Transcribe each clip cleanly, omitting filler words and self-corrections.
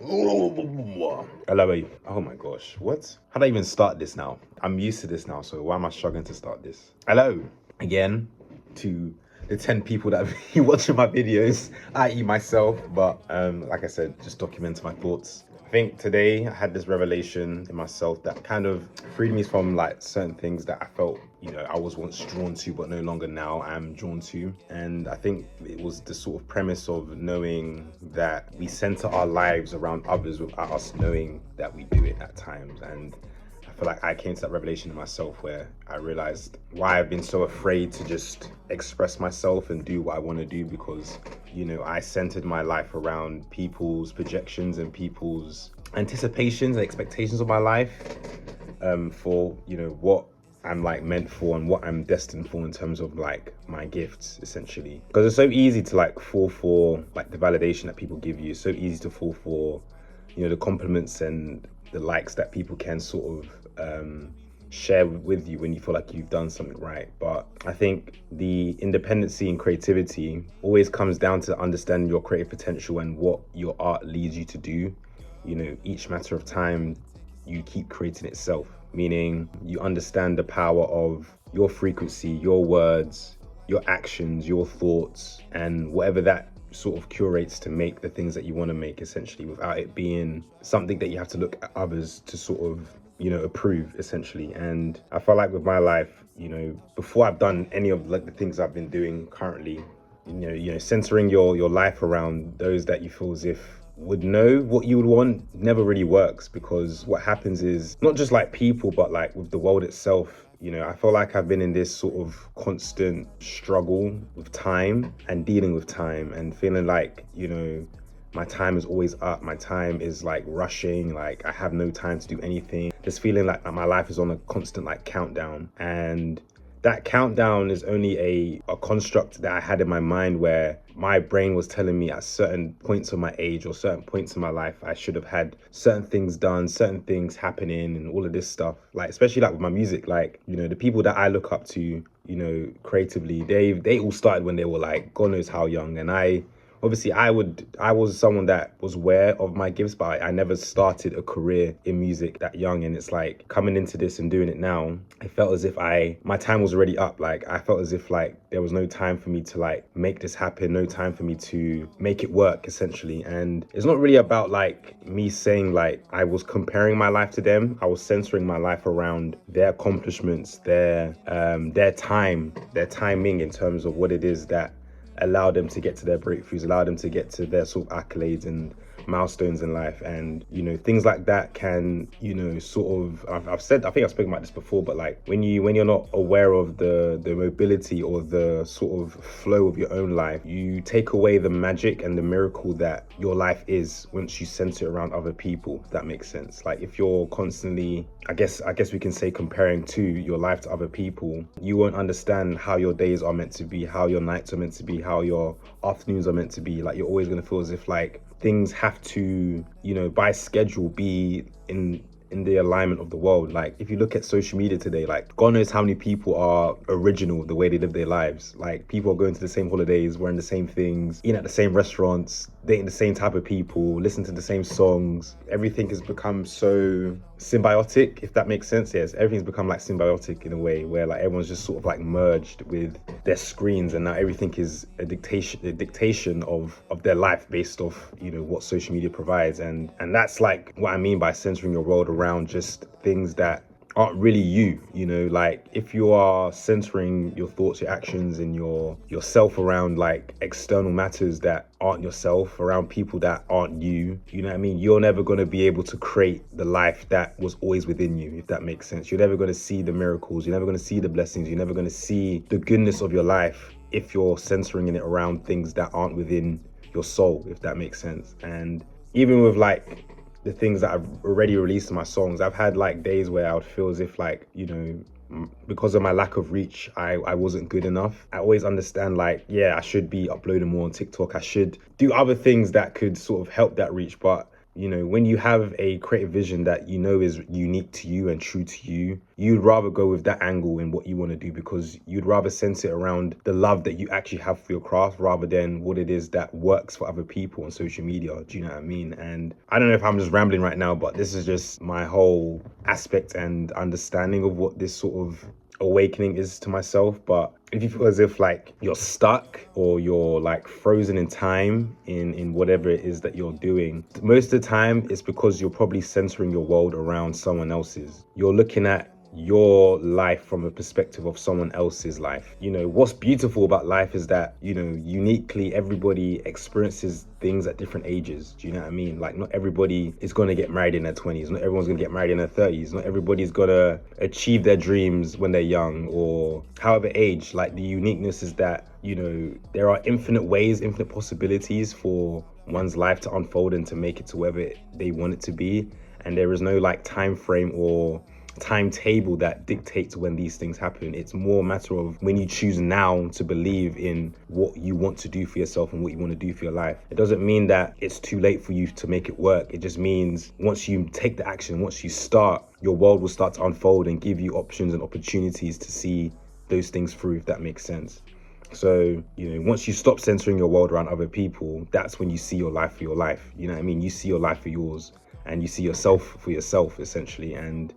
Hello, oh my gosh, what? How do I even start this now? I'm used to this now, so why am I struggling to start this? Hello, again, to the 10 people that have been watching my videos, i.e. myself, but like I said, just documenting my thoughts. I think today I had this revelation in myself that kind of freed me from like certain things that I felt, I was once drawn to, but no longer now I'm drawn to. And I think it was the sort of premise of knowing that we center our lives around others without us knowing that we do it at times. And I feel like I came to that revelation in myself where I realized why I've been so afraid to just express myself and do what I want to do, because I centered my life around people's projections and people's anticipations and expectations of my life, for what I'm like meant for and what I'm destined for in terms of like my gifts, essentially. Because it's so easy to like fall for like the validation that people give you. It's so easy to fall for the compliments and the likes that people can sort of share with you when you feel like you've done something right. But I think the independency and creativity always comes down to understanding your creative potential and what your art leads you to do. Each matter of time, you keep creating itself, meaning you understand the power of your frequency, your words, your actions, your thoughts, and whatever that sort of curates to make the things that you want to make, essentially, without it being something that you have to look at others to sort of approve, essentially. And I feel like with my life, before I've done any of like the things I've been doing currently, centering your life around those that you feel as if would know what you would want never really works, because what happens is not just like people but like with the world itself. I feel like I've been in this sort of constant struggle with time and dealing with time and feeling like my time is always up, my time is like rushing, like I have no time to do anything, just feeling like my life is on a constant like countdown. And that countdown is only a construct that I had in my mind, where my brain was telling me at certain points of my age or certain points in my life I should have had certain things done, certain things happening, and all of this stuff. Like especially like with my music, like the people that I look up to, creatively, they all started when they were like God knows how young. And obviously I was someone that was aware of my gifts, but I never started a career in music that young. And it's like coming into this and doing it now, I felt as if my time was already up. Like I felt as if like there was no time for me to like make this happen, no time for me to make it work, essentially. And it's not really about like me saying like I was comparing my life to them. I was centering my life around their accomplishments, their time, their timing, in terms of what it is that allow them to get to their breakthroughs, allow them to get to their sort of accolades and milestones in life. And things like that can sort of, I've said, I think I've spoken about this before, but like when you're not aware of the mobility or the sort of flow of your own life, you take away the magic and the miracle that your life is once you center it around other people, if that makes sense. Like if you're constantly, I guess we can say, comparing to your life to other people, you won't understand how your days are meant to be, how your nights are meant to be, how your afternoons are meant to be. Like you're always going to feel as if like things have to, by schedule, be in the alignment of the world. Like if you look at social media today, like God knows how many people are original the way they live their lives. Like people are going to the same holidays, wearing the same things, eating at the same restaurants, dating the same type of people, listening to the same songs. Everything has become so symbiotic, if that makes sense. Yes, everything's become like symbiotic in a way where like everyone's just sort of like merged with their screens, and now everything is a dictation of their life based off what social media provides. And that's like what I mean by centering your world around just things that aren't really you. Like if you are centering your thoughts, your actions, and yourself around like external matters that aren't yourself, around people that aren't you, you know what I mean, you're never going to be able to create the life that was always within you, if that makes sense. You're never going to see the miracles, you're never going to see the blessings, you're never going to see the goodness of your life if you're centering it around things that aren't within your soul, if that makes sense. And even with like the things that I've already released in my songs, I've had like days where I would feel as if like, because of my lack of reach, I wasn't good enough. I always understand like, yeah, I should be uploading more on TikTok. I should do other things that could sort of help that reach. But you know, when you have a creative vision that you know is unique to you and true to you, you'd rather go with that angle in what you want to do, because you'd rather sense it around the love that you actually have for your craft rather than what it is that works for other people on social media. Do you know what I mean? And I don't know if I'm just rambling right now, but this is just my whole aspect and understanding of what this sort of awakening is to myself. But if you feel as if like you're stuck or you're like frozen in time in whatever it is that you're doing, most of the time it's because you're probably centering your world around someone else's. You're looking at your life from a perspective of someone else's life. You know, what's beautiful about life is that, you know, uniquely everybody experiences things at different ages. Do you know what I mean? Like, not everybody is going to get married in their 20s. Not everyone's going to get married in their 30s. Not everybody's going to achieve their dreams when they're young or however age. Like, the uniqueness is that, you know, there are infinite ways, infinite possibilities for one's life to unfold and to make it to wherever they want it to be. And there is no like time frame or timetable that dictates when these things happen. It's more a matter of when you choose now to believe in what you want to do for yourself and what you want to do for your life. It doesn't mean that it's too late for you to make it work. It just means once you take the action, once you start, your world will start to unfold and give you options and opportunities to see those things through, if that makes sense. So, you know, once you stop centering your world around other people, that's when you see your life for your life. You know what I mean? You see your life for yours and you see yourself for yourself, essentially. And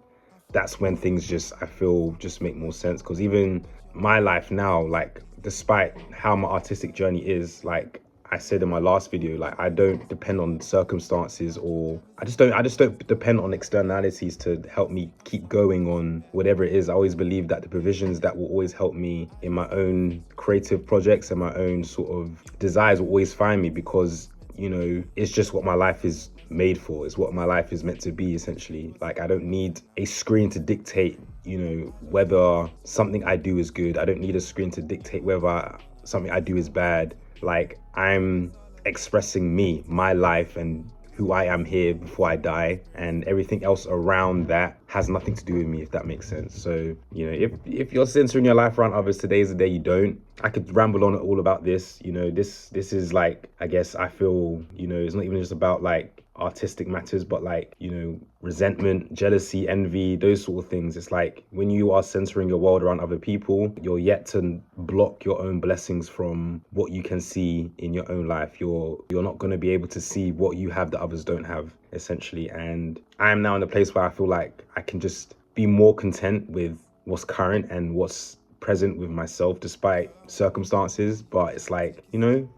that's when things just, I feel, just make more sense. Because even my life now, like, despite how my artistic journey is, like I said in my last video, like, I don't depend on circumstances, or I just don't depend on externalities to help me keep going on whatever it is. I always believe that the provisions that will always help me in my own creative projects and my own sort of desires will always find me, because, you know, it's just what my life is made for. It's what my life is meant to be, essentially. Like, I don't need a screen to dictate, you know, whether something I do is good. I don't need a screen to dictate whether something I do is bad. Like, I'm expressing me, my life, and who I am here before I die, and everything else around that has nothing to do with me, if that makes sense. So, you know, if you're centering your life around others, today's the day you don't. I could ramble on all about this. You know, this is like, I guess I feel, you know, it's not even just about like artistic matters, but like, you know, resentment, jealousy, envy, those sort of things. It's like when you are centering your world around other people, you're yet to block your own blessings from what you can see in your own life. You're not going to be able to see what you have that others don't have, essentially. And I am now in a place where I feel like I can just be more content with what's current and what's present with myself, despite circumstances. But it's like, you know,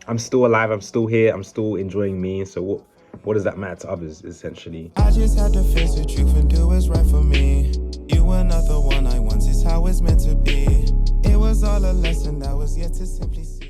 I'm still alive, I'm still here, I'm still enjoying me. So what does that matter to others, essentially? I just had to face the truth and do what's right for me. You were not the one I want, it's how it's meant to be. It was all a lesson that was yet to simply see.